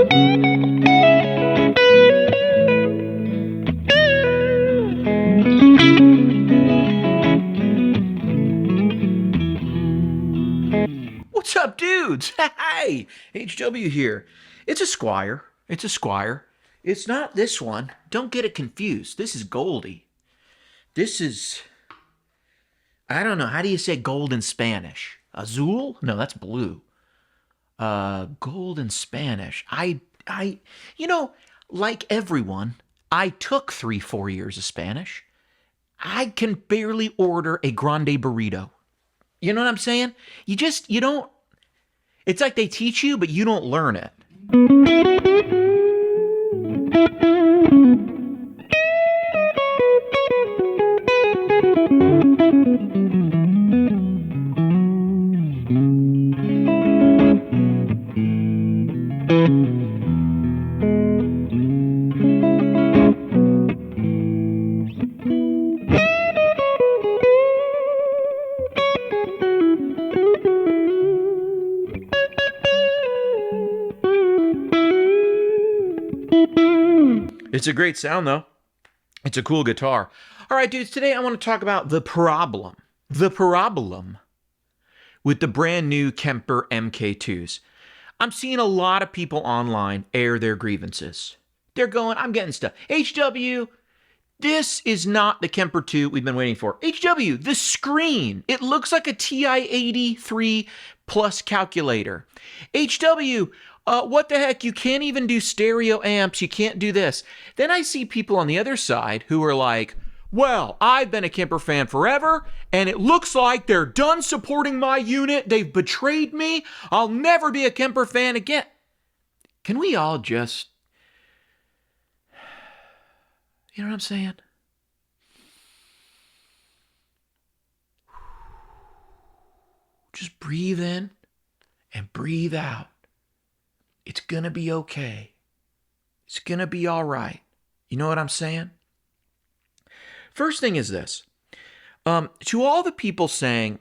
What's up, dudes? Hey, HW here. It's a Squire. It's a Squire. It's not this one. Don't get it confused. This is Goldie. This is, I don't know. How do you say gold in Spanish? Azul? No, that's blue. Gold in Spanish. You know, like everyone, I took 3, 4 years of Spanish. I can barely order a grande burrito. You know what I'm saying? You don't, it's like they teach you, but you don't learn it. It's a great sound, though. It's a cool guitar. All right, dudes, today I want to talk about the problem with the brand new Kemper MK2s. I'm seeing a lot of people online air their grievances. They're going, I'm getting stuff. HW, this is not the Kemper 2 we've been waiting for. HW, the screen, it looks like a TI-83 plus calculator. HW, what the heck? You can't even do stereo amps. You can't do this. Then I see people on the other side who are like, well, I've been a Kemper fan forever, and it looks like they're done supporting my unit. They've betrayed me. I'll never be a Kemper fan again. Can we all just, you know what I'm saying? Just breathe in and breathe out. It's going to be okay. It's going to be all right. You know what I'm saying? First thing is this. To all the people saying,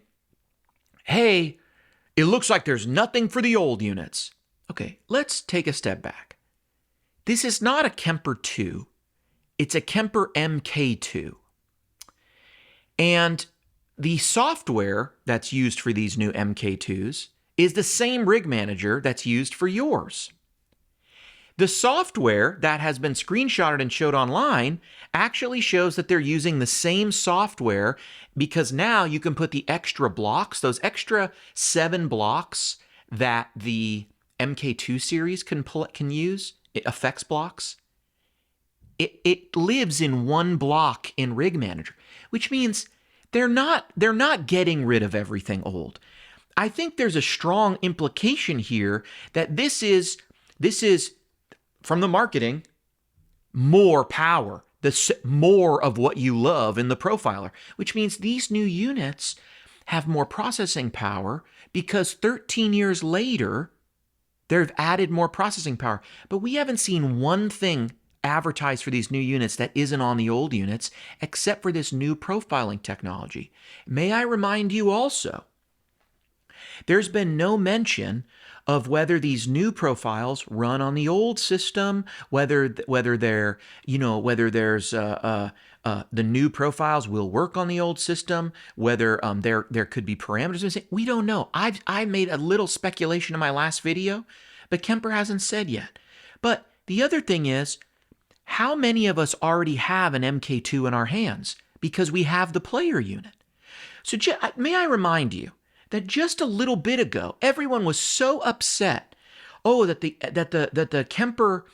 hey, it looks like there's nothing for the old units. Okay, let's take a step back. This is not a Kemper 2. It's a Kemper MK2. And the software that's used for these new MK2s is the same rig manager that's used for yours. The software that has been screenshotted and showed online actually shows that they're using the same software because now you can put the extra blocks, those extra 7 blocks that the MK2 series can use, effects blocks. It lives in one block in Rig Manager, which means they're not getting rid of everything old. I think there's a strong implication here that this is from the marketing, more power, more of what you love in the profiler, which means these new units have more processing power because 13 years later, they've added more processing power. But we haven't seen one thing advertised for these new units that isn't on the old units, except for this new profiling technology. May I remind you also, there's been no mention of whether these new profiles run on the old system, whether they're, whether there's the new profiles will work on the old system, whether there could be parameters. We don't know. I made a little speculation in my last video, but Kemper hasn't said yet. But the other thing is, how many of us already have an MK2 in our hands because we have the player unit? So may I remind you that just a little bit ago, everyone was so upset, that the Kemper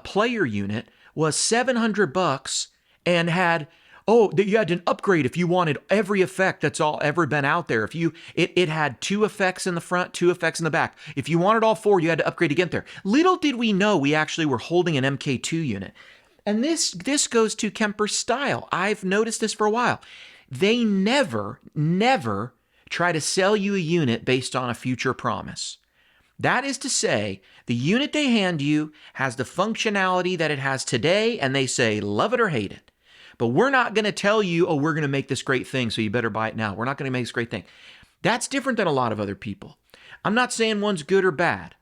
player unit was $700 and had, that you had an upgrade if you wanted every effect that's all ever been out there. If it had 2 effects in the front, 2 effects in the back. If you wanted all 4, you had to upgrade to get there. Little did we know we actually were holding an MK2 unit. And this goes to Kemper's style. I've noticed this for a while. They never try to sell you a unit based on a future promise. That is to say, the unit they hand you has the functionality that it has today, and they say, love it or hate it. But we're not going to tell you, we're going to make this great thing, so you better buy it now. We're not going to make this great thing. That's different than a lot of other people. I'm not saying one's good or bad.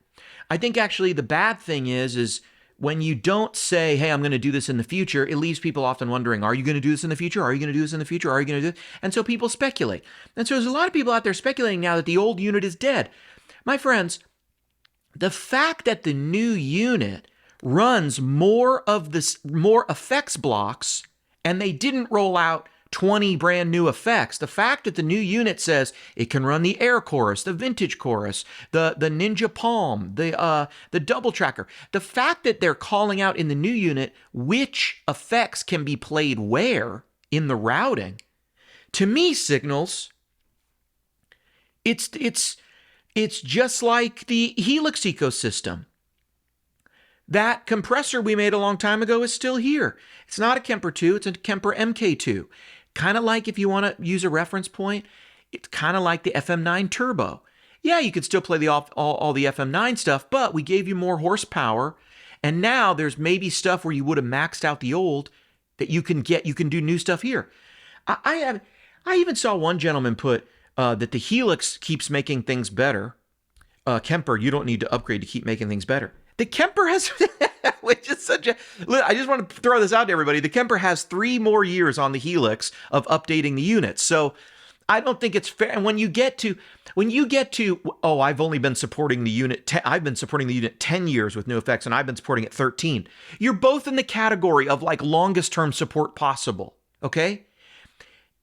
I think actually the bad thing is when you don't say, hey, I'm going to do this in the future, it leaves people often wondering, are you going to do this in the future? Are you going to do this in the future? Are you going to do it? And so people speculate. And so there's a lot of people out there speculating now that the old unit is dead. My friends, the fact that the new unit runs more effects blocks and they didn't roll out 20 brand new effects. The fact that the new unit says it can run the Air Chorus, the Vintage Chorus, the Ninja Palm, the Double Tracker. The fact that they're calling out in the new unit which effects can be played where in the routing, to me signals it's just like the Helix ecosystem. That compressor we made a long time ago is still here. It's not a Kemper 2, it's a Kemper MK2. Kind of like, if you want to use a reference point, it's kind of like the FM9 Turbo. Yeah, you could still play all the FM9 stuff, but we gave you more horsepower, and now there's maybe stuff where you would have maxed out the old that you can do new stuff here. I even saw one gentleman put that the Helix keeps making things better. Kemper, you don't need to upgrade to keep making things better. The Kemper has, which is I just want to throw this out to everybody. The Kemper has 3 more years on the Helix of updating the units. So I don't think it's fair. And when you get to, oh, I've only been supporting the unit, I've been supporting the unit 10 years with new effects, and I've been supporting it 13. You're both in the category of like longest term support possible. Okay.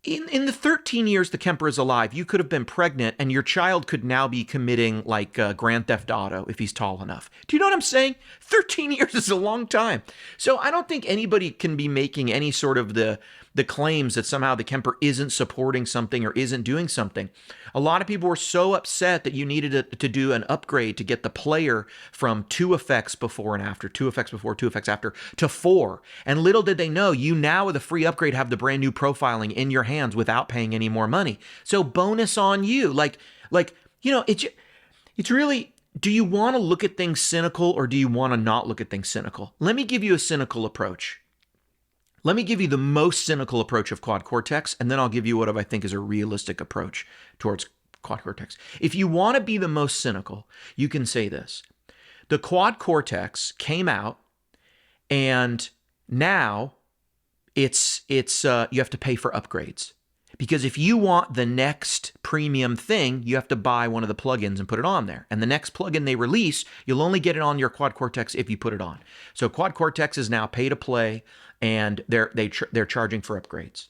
In the 13 years the Kemper is alive, you could have been pregnant and your child could now be committing like Grand Theft Auto if he's tall enough. Do you know what I'm saying? 13 years is a long time. So I don't think anybody can be making any sort of the claims that somehow the Kemper isn't supporting something or isn't doing something. A lot of people were so upset that you needed to do an upgrade to get the player from 2 effects before and after, 2 effects before, 2 effects after, to 4. And little did they know, you now with a free upgrade have the brand new profiling in your hands without paying any more money. So bonus on you. Like it's really, do you want to look at things cynical or do you want to not look at things cynical? Let me give you a cynical approach. Let me give you the most cynical approach of quad cortex, and then I'll give you what I think is a realistic approach towards quad cortex. If you want to be the most cynical, you can say this. The quad cortex came out, and now it's you have to pay for upgrades. Because if you want the next premium thing, you have to buy one of the plugins and put it on there. And the next plugin they release, you'll only get it on your quad cortex if you put it on. So quad cortex is now pay to play, and they're charging for upgrades.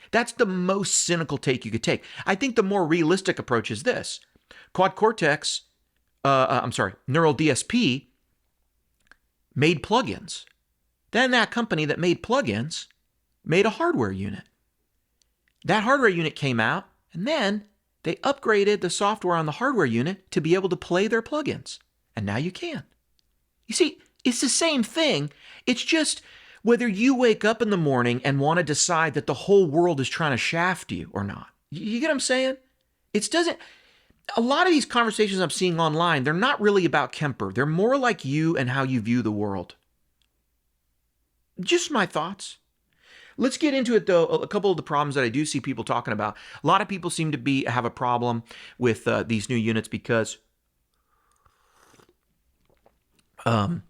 That's the most cynical take you could take. I think the more realistic approach is this. Quad cortex, Neural DSP made plugins. Then that company that made plugins made a hardware unit. That hardware unit came out, and then they upgraded the software on the hardware unit to be able to play their plugins. And now you can. You see, it's the same thing. It's just whether you wake up in the morning and want to decide that the whole world is trying to shaft you or not. You get what I'm saying? A lot of these conversations I'm seeing online, they're not really about Kemper. They're more like you and how you view the world. Just my thoughts. Let's get into it, though. A couple of the problems that I do see people talking about. A lot of people seem to have a problem with these new units because the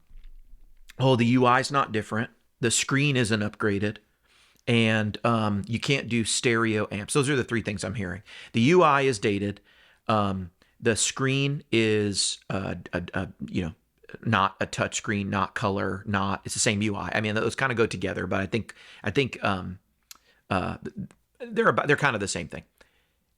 UI is not different. The screen isn't upgraded. And you can't do stereo amps. Those are the 3 things I'm hearing. The UI is dated. The screen is not a touch screen, not color, it's the same UI. I mean, those kind of go together, but I think they're kind of the same thing.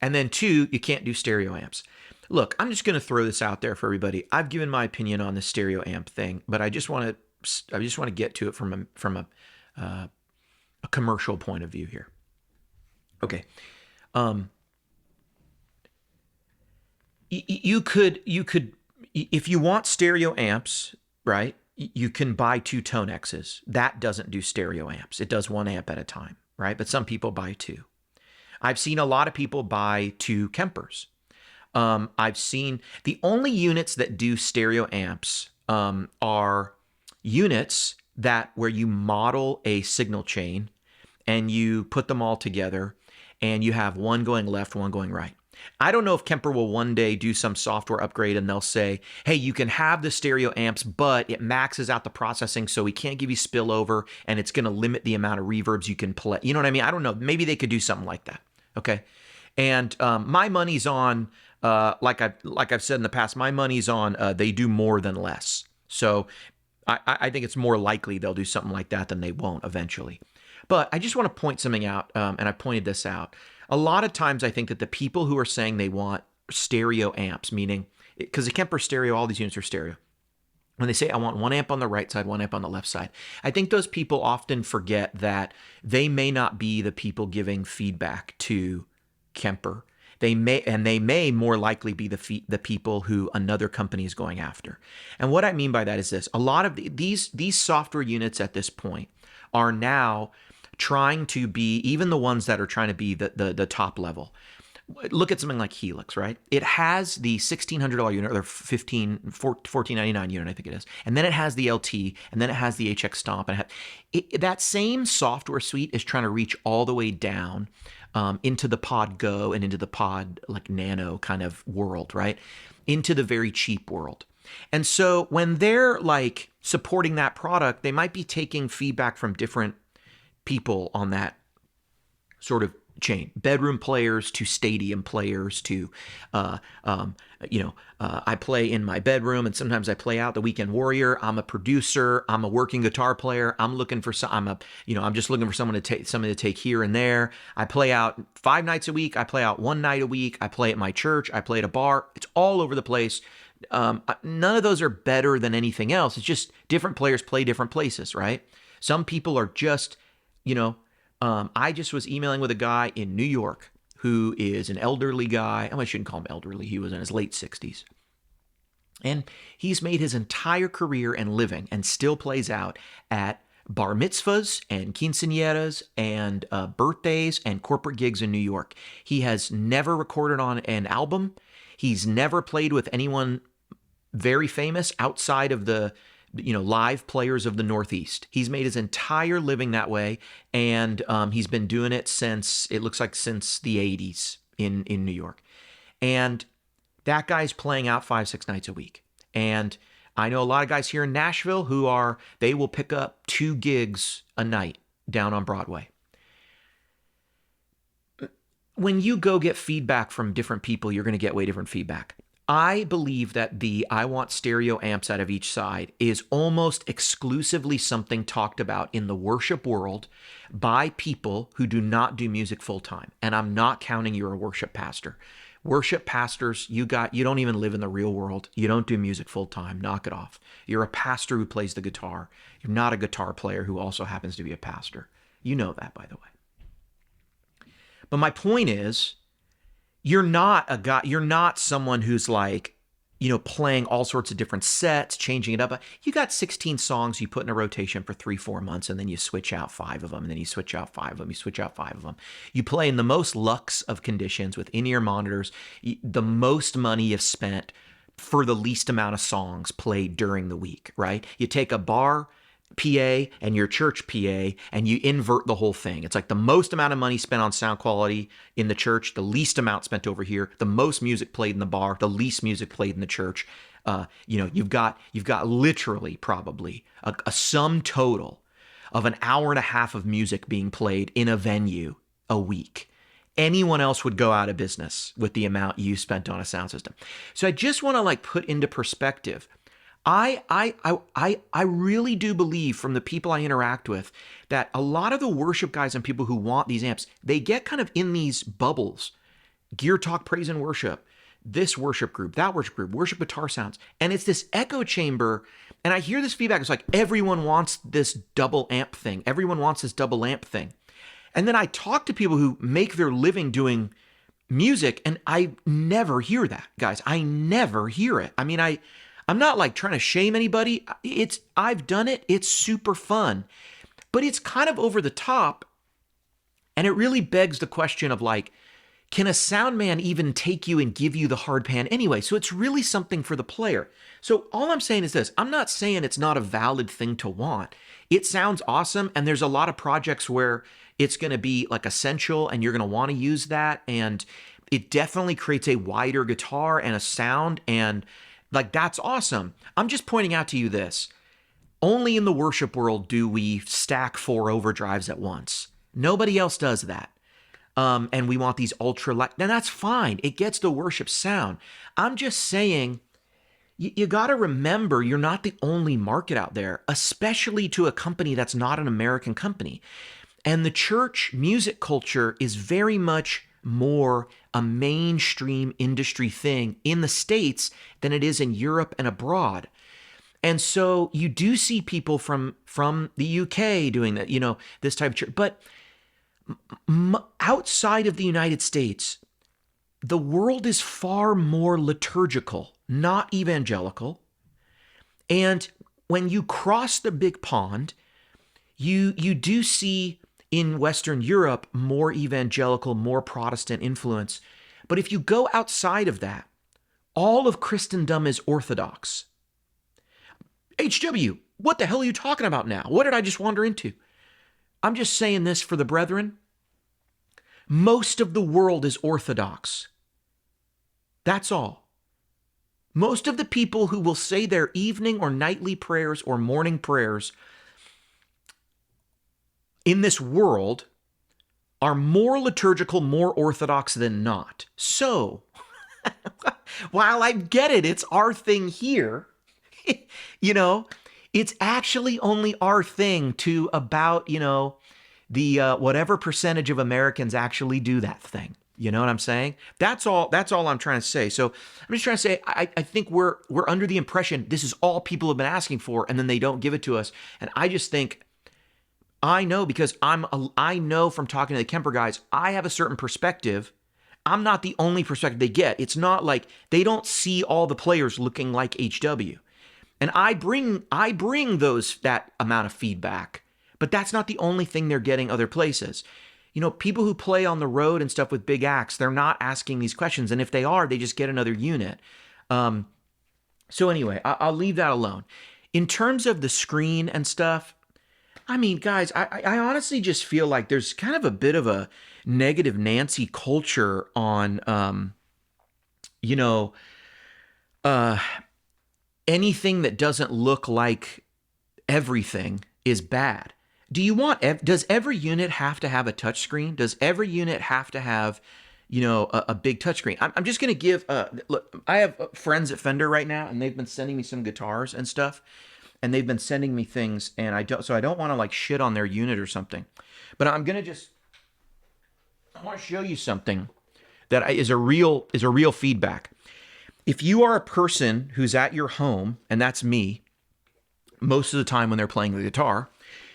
And then 2, you can't do stereo amps. Look, I'm just going to throw this out there for everybody. I've given my opinion on the stereo amp thing, but I just want to get to it from a commercial point of view here. Okay. You could, if you want stereo amps, right, you can buy 2 Tone X's. That doesn't do stereo amps. It does 1 amp at a time, right? But some people buy 2. I've seen a lot of people buy 2 Kempers. I've seen the only units that do stereo amps are units where you model a signal chain and you put them all together and you have one going left, one going right. I don't know if Kemper will one day do some software upgrade and they'll say, hey, you can have the stereo amps, but it maxes out the processing so we can't give you spillover and it's going to limit the amount of reverbs you can play. You know what I mean? I don't know. Maybe they could do something like that. Okay. And my money's on, like I've said in the past, my money's on they do more than less. So I think it's more likely they'll do something like that than they won't eventually. But I just want to point something out, and I pointed this out. A lot of times I think that the people who are saying they want stereo amps, meaning, because the Kemper stereo, all these units are stereo. When they say, I want one amp on the right side, one amp on the left side, I think those people often forget that they may not be the people giving feedback to Kemper. They may more likely be the people who another company is going after. And what I mean by that is this: a lot of these software units at this point are now trying to be, even the ones that are trying to be the top level. Look at something like Helix, right? It has the $1,600 unit, or $1,499 unit, I think it is. And then it has the LT, and then it has the HX Stomp. And that same software suite is trying to reach all the way down into the Pod Go and into the Pod like Nano kind of world, right? Into the very cheap world. And so when they're like supporting that product, they might be taking feedback from different people on that sort of chain, bedroom players to stadium players to, I play in my bedroom and sometimes I play out the Weekend Warrior. I'm a producer. I'm a working guitar player. I'm looking for I'm just looking for someone to take here and there. I play out 5 nights a week. I play out 1 night a week. I play at my church. I play at a bar. It's all over the place. None of those are better than anything else. It's just different players play different places, right? Some people are just, I just was emailing with a guy in New York who is an elderly guy. I shouldn't call him elderly. He was in his late 60s. And he's made his entire career and living and still plays out at bar mitzvahs and quinceañeras and birthdays and corporate gigs in New York. He has never recorded on an album. He's never played with anyone very famous outside of the live players of the Northeast. He's made his entire living that way, and he's been doing it since the 80s in New York. And that guy's playing out 5-6 nights a week. And I know a lot of guys here in Nashville they will pick up 2 gigs a night down on Broadway. When you go get feedback from different people, you're going to get way different feedback. I believe that I want stereo amps out of each side is almost exclusively something talked about in the worship world by people who do not do music full time. And I'm not counting you're a worship pastor. Worship pastors, you don't even live in the real world. You don't do music full time. Knock it off. You're a pastor who plays the guitar. You're not a guitar player who also happens to be a pastor. You know that, by the way. But my point is, you're not someone who's like, playing all sorts of different sets, changing it up. You got 16 songs you put in a rotation for 3-4 months, and then you switch out 5 of them, and then you switch out 5 of them, you switch out 5 of them. You play in the most luxe of conditions with in-ear monitors, the most money you've spent for the least amount of songs played during the week, right? You take a bar PA and your church PA and you invert the whole thing. It's like the most amount of money spent on sound quality in the church, the least amount spent over here, the most music played in the bar, the least music played in the church. You've got literally probably a sum total of an hour and a half of music being played in a venue a week. Anyone else would go out of business with the amount you spent on a sound system. So I just want to put into perspective, I really do believe from the people I interact with that a lot of the worship guys and people who want these amps, they get kind of in these bubbles. Gear Talk, Praise and Worship, this worship group, that worship group, worship guitar sounds. And it's this echo chamber. And I hear this feedback. It's like, everyone wants this double amp thing. Everyone wants this double amp thing. And then I talk to people who make their living doing music, and I never hear that, guys. I never hear it. I'm not trying to shame anybody. I've done it. It's super fun, but it's kind of over the top. And it really begs the question of can a sound man even take you and give you the hard pan anyway? So it's really something for the player. So all I'm saying is this: I'm not saying it's not a valid thing to want. It sounds awesome. And there's a lot of projects where it's going to be essential and you're going to want to use that. it definitely creates a wider guitar and a sound, and like that's awesome. I'm just pointing out to you this. Only in the worship world do we stack 4 overdrives at once. Nobody else does that. And we want these ultra light. Now that's fine. It gets the worship sound. I'm just saying, you got to remember you're not the only market out there, especially to a company that's not an American company. And the church music culture is very much more a mainstream industry thing in the States than it is in Europe and abroad. And so you do see people from the UK doing that, this type of church. But outside of the United States, the world is far more liturgical, not evangelical. And when you cross the big pond, you do see in Western Europe more evangelical, more Protestant influence. But if you go outside of that, all of Christendom is Orthodox. HW, what the hell are you talking about now? What did I just wander into? I'm just saying this for the brethren. Most of the world is Orthodox. That's all. Most of the people who will say their evening or nightly prayers or morning prayers in this world are more liturgical, more Orthodox than not. So, while I get it, it's our thing here, it's actually only our thing to about, the whatever percentage of Americans actually do that thing. You know what I'm saying? That's all I'm trying to say. So I'm just trying to say, I think we're under the impression this is all people have been asking for, and then they don't give it to us. And I just think, I know because I know from talking to the Kemper guys, I have a certain perspective. I'm not the only perspective they get. It's not like they don't see all the players looking like HW. And I bring that amount of feedback, but that's not the only thing they're getting other places. People who play on the road and stuff with big acts, they're not asking these questions. And if they are, they just get another unit. So anyway, I'll leave that alone. In terms of the screen and stuff, I mean, guys, I honestly just feel like there's kind of a bit of a negative Nancy culture on, anything that doesn't look like everything is bad. Does every unit have to have a touchscreen? Does every unit have to have, a big touchscreen? I'm just going to give, look, I have friends at Fender right now, and they've been sending me some guitars and stuff, and they've been sending me things, and I don't want to like shit on their unit or something, but I want to show you something that is a real feedback. If you are a person who's at your home, and that's me, most of the time when they're playing the guitar,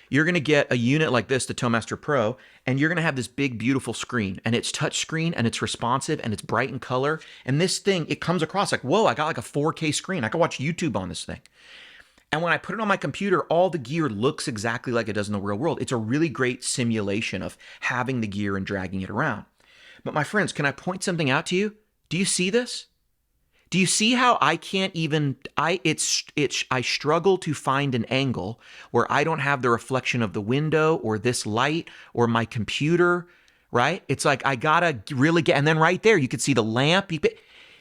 you're going to get a unit like this, the Toemaster Pro, and you're going to have this big, beautiful screen, and it's touch screen, and it's responsive, and it's bright in color, and this thing, it comes across like, whoa, I got like a 4K screen. I can watch YouTube on this thing. And when I put it on my computer, all the gear looks exactly like it does in the real world. It's a really great simulation of having the gear and dragging it around. But my friends, can I point something out to you? Do you see this? Do you see how I can't even, I struggle to find an angle where I don't have the reflection of the window or this light or my computer, right? It's like I gotta really get, and then right there, you can see the lamp.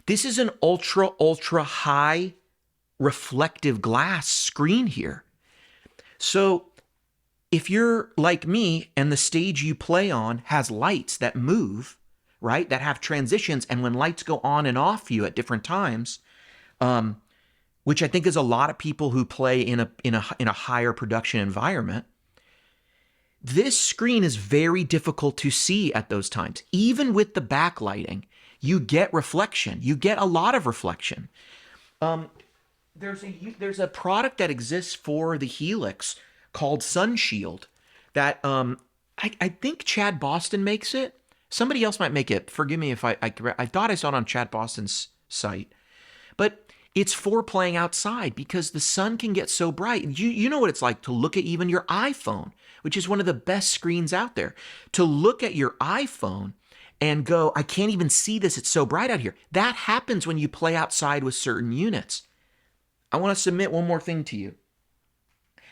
This is an ultra high reflective glass screen here. So if you're like me and the stage you play on has lights that move, right, that have transitions, and when lights go on and off you at different times, which I think is a lot of people who play in a higher production environment, this screen is very difficult to see at those times. Even with the backlighting, you get reflection. You get a lot of reflection. There's a product that exists for the Helix called Sun Shield that I think Chad Boston makes it. Somebody else might make it. Forgive me if I thought I saw it on Chad Boston's site. But it's for playing outside because the sun can get so bright. You know what it's like to look at even your iPhone, which is one of the best screens out there. To look at your iPhone and go, I can't even see this. It's so bright out here. That happens when you play outside with certain units. I want to submit one more thing to you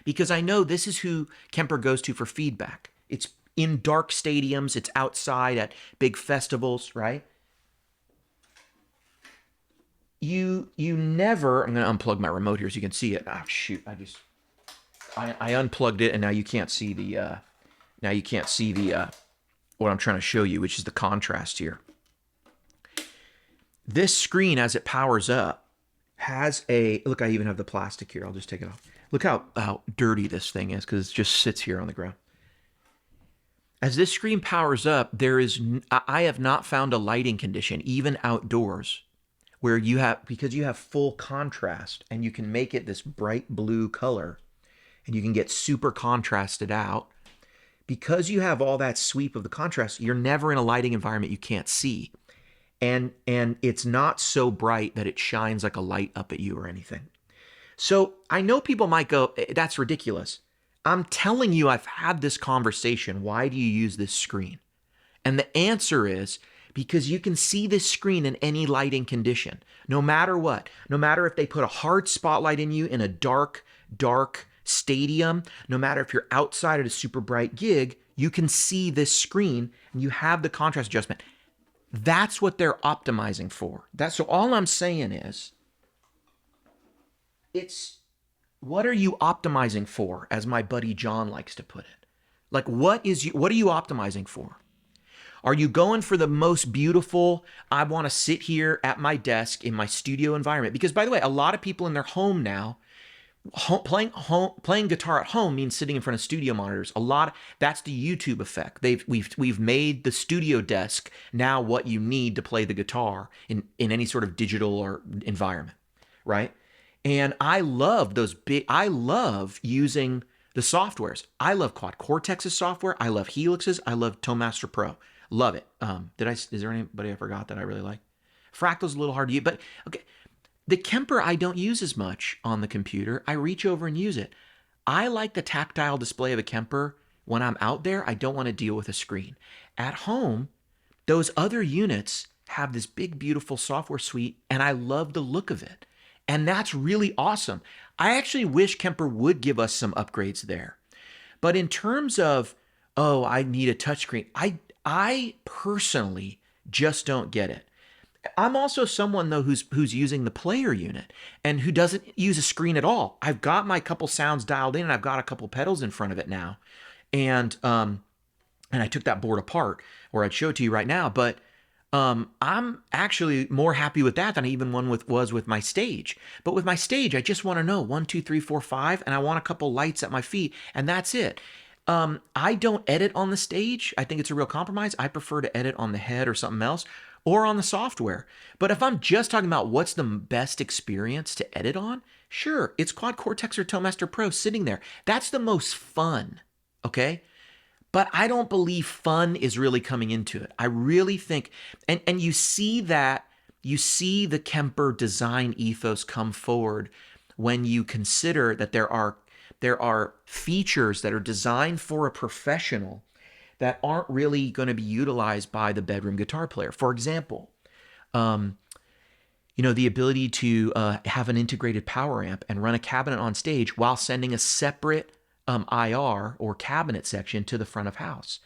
because I know this is who Kemper goes to for feedback. It's in dark stadiums. It's outside at big festivals, right? you never, I'm going to unplug my remote here so you can see it. Ah, shoot, I unplugged it and now you can't see the what I'm trying to show you, which is the contrast here. This screen, as it powers up, has a, look, I even have the plastic here. I'll just take it off. Look how dirty this thing is because it just sits here on the ground. As this screen powers up, I have not found a lighting condition, even outdoors, where because you have full contrast and you can make it this bright blue color and you can get super contrasted out. Because you have all that sweep of the contrast, you're never in a lighting environment you can't see. And it's not so bright that it shines like a light up at you or anything. So I know people might go, that's ridiculous. I'm telling you, I've had this conversation. Why do you use this screen? And the answer is because you can see this screen in any lighting condition, no matter what. No matter if they put a hard spotlight in you in a dark stadium, no matter if you're outside at a super bright gig, you can see this screen and you have the contrast adjustment. That's what they're optimizing for. So all I'm saying is, what are you optimizing for, as my buddy John likes to put it? Like, what are you optimizing for? Are you going for the most beautiful, I want to sit here at my desk in my studio environment? Because, by the way, a lot of people in their home now, playing guitar at home means sitting in front of studio monitors. That's the YouTube effect. We've made the studio desk now what you need to play the guitar in any sort of digital or environment, right? And I love using the softwares. I love Quad Cortex's software. I love Helix's. I love ToneMaster Pro. Love it. Is there anybody I forgot that I really like? Fractal's a little hard to use, but okay. The Kemper I don't use as much on the computer. I reach over and use it. I like the tactile display of a Kemper. When I'm out there, I don't want to deal with a screen. At home, those other units have this big, beautiful software suite, and I love the look of it. And that's really awesome. I actually wish Kemper would give us some upgrades there. But in terms of, I need a touchscreen, I personally just don't get it. I'm also someone, though, who's using the player unit and who doesn't use a screen at all. I've got my couple sounds dialed in and I've got a couple pedals in front of it now. And I took that board apart, or I'd show it to you right now. But I'm actually more happy with that than I even was with my stage. But with my stage, I just want to know 1, 2, 3, 4, 5, and I want a couple lights at my feet, and that's it. I don't edit on the stage. I think it's a real compromise. I prefer to edit on the head or something else, or on the software. But if I'm just talking about what's the best experience to edit on, sure, it's Quad Cortex or ToneMaster Pro sitting there. That's the most fun, okay? But I don't believe fun is really coming into it. I really think, and you see the Kemper design ethos come forward when you consider that there are features that are designed for a professional that aren't really going to be utilized by the bedroom guitar player. For example, the ability to have an integrated power amp and run a cabinet on stage while sending a separate IR or cabinet section to the front of house.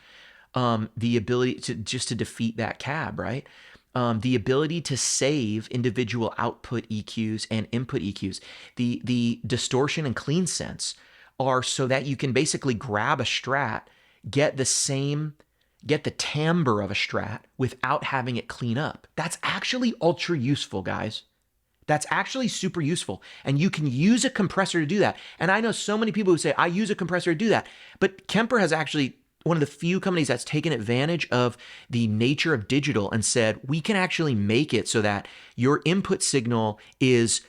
The ability to defeat that cab, right? The ability to save individual output EQs and input EQs. The distortion and clean sense are so that you can basically grab a Strat, get the timbre of a Strat without having it clean up. That's actually ultra useful, guys. That's actually super useful. And you can use a compressor to do that. And I know so many people who say, I use a compressor to do that. But Kemper has actually one of the few companies that's taken advantage of the nature of digital and said, we can actually make it so that your input signal is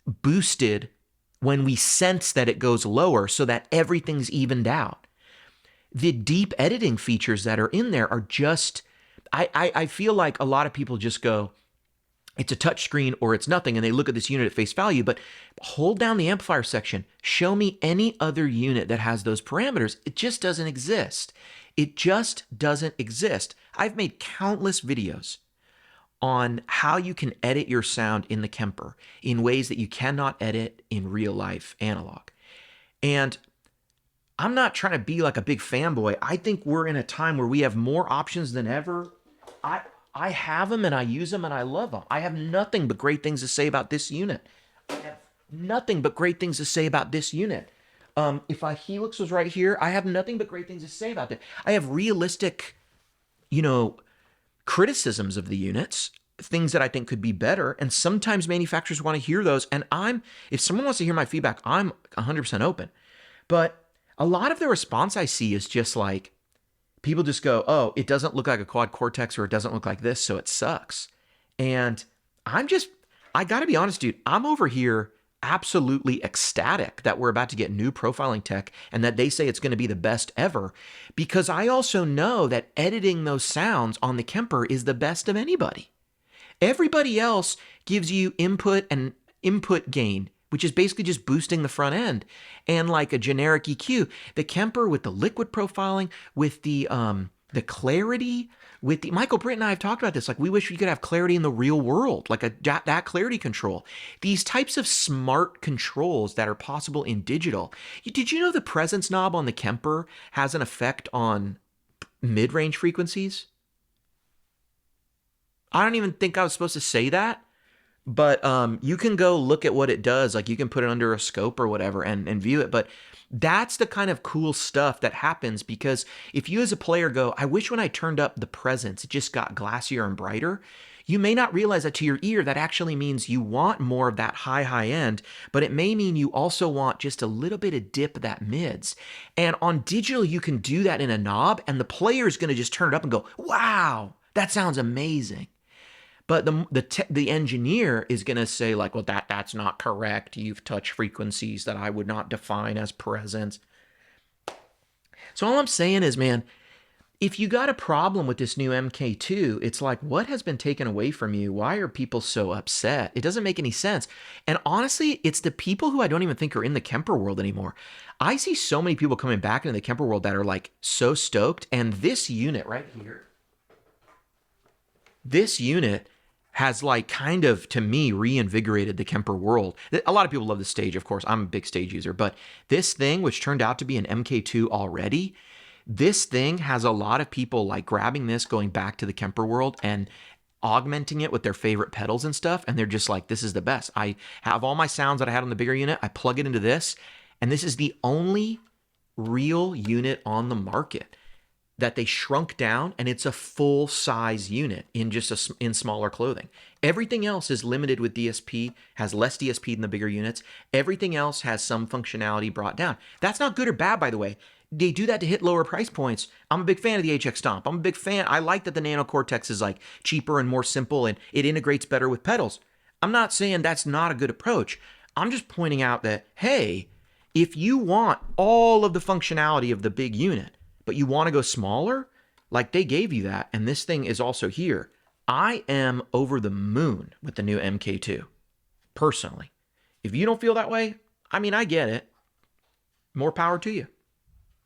boosted when we sense that it goes lower so that everything's evened out. The deep editing features that are in there are just, I feel like a lot of people just go, it's a touch screen or it's nothing, and they look at this unit at face value, but hold down the amplifier section. Show me any other unit that has those parameters. It just doesn't exist. It just doesn't exist. I've made countless videos on how you can edit your sound in the Kemper in ways that you cannot edit in real life analog. And I'm not trying to be like a big fanboy. I think we're in a time where we have more options than ever. I have them and I use them and I love them. I have nothing but great things to say about this unit. I have nothing but great things to say about this unit. If a Helix was right here, I have nothing but great things to say about it. I have realistic, you know, criticisms of the units, things that I think could be better. And sometimes manufacturers want to hear those. And if someone wants to hear my feedback, I'm 100% open. But a lot of the response I see is just like, people just go, oh, it doesn't look like a quad cortex or it doesn't look like this, so it sucks. And I'm just, I gotta be honest, dude, I'm over here absolutely ecstatic that we're about to get new profiling tech and that they say it's going to be the best ever, because I also know that editing those sounds on the Kemper is the best of anybody. Everybody else gives you input and input gain, which is basically just boosting the front end, and like a generic EQ. The Kemper with the liquid profiling, with the clarity, with the Michael Britt and I have talked about this. Like, we wish we could have clarity in the real world, like that clarity control. These types of smart controls that are possible in digital. Did you know the presence knob on the Kemper has an effect on mid-range frequencies? I don't even think I was supposed to say that, but you can go look at what it does. Like, you can put it under a scope or whatever and view it. But that's the kind of cool stuff that happens, because if you as a player go, I wish when I turned up the presence, it just got glassier and brighter, you may not realize that to your ear, that actually means you want more of that high end, but it may mean you also want just a little bit of dip of that mids. And on digital, you can do that in a knob, and the player is going to just turn it up and go, wow, that sounds amazing. But the engineer is going to say, like, well, that's not correct. You've touched frequencies that I would not define as presence. So all I'm saying is, man, if you got a problem with this new MK2, it's like, what has been taken away from you? Why are people so upset? It doesn't make any sense. And honestly, it's the people who I don't even think are in the Kemper world anymore. I see so many people coming back into the Kemper world that are like so stoked. And this unit right here, this unit has like kind of, to me, reinvigorated the Kemper world. A lot of people love the stage, of course. I'm a big stage user, but this thing, which turned out to be an MK2 already, this thing has a lot of people like grabbing this, going back to the Kemper world and augmenting it with their favorite pedals and stuff. And they're just like, this is the best. I have all my sounds that I had on the bigger unit. I plug it into this, and this is the only real unit on the market that they shrunk down, and it's a full size unit in just in smaller clothing. Everything else is limited with DSP, has less DSP than the bigger units. Everything else has some functionality brought down. That's not good or bad, by the way. They do that to hit lower price points. I'm a big fan of the HX Stomp. I'm a big fan. I like that the Nano Cortex is like cheaper and more simple, and it integrates better with pedals. I'm not saying that's not a good approach. I'm just pointing out that, hey, if you want all of the functionality of the big unit, but you want to go smaller, like they gave you that, and this thing is also here, I am over the moon with the new MK2, personally. If you don't feel that way, I mean, I get it. More power to you.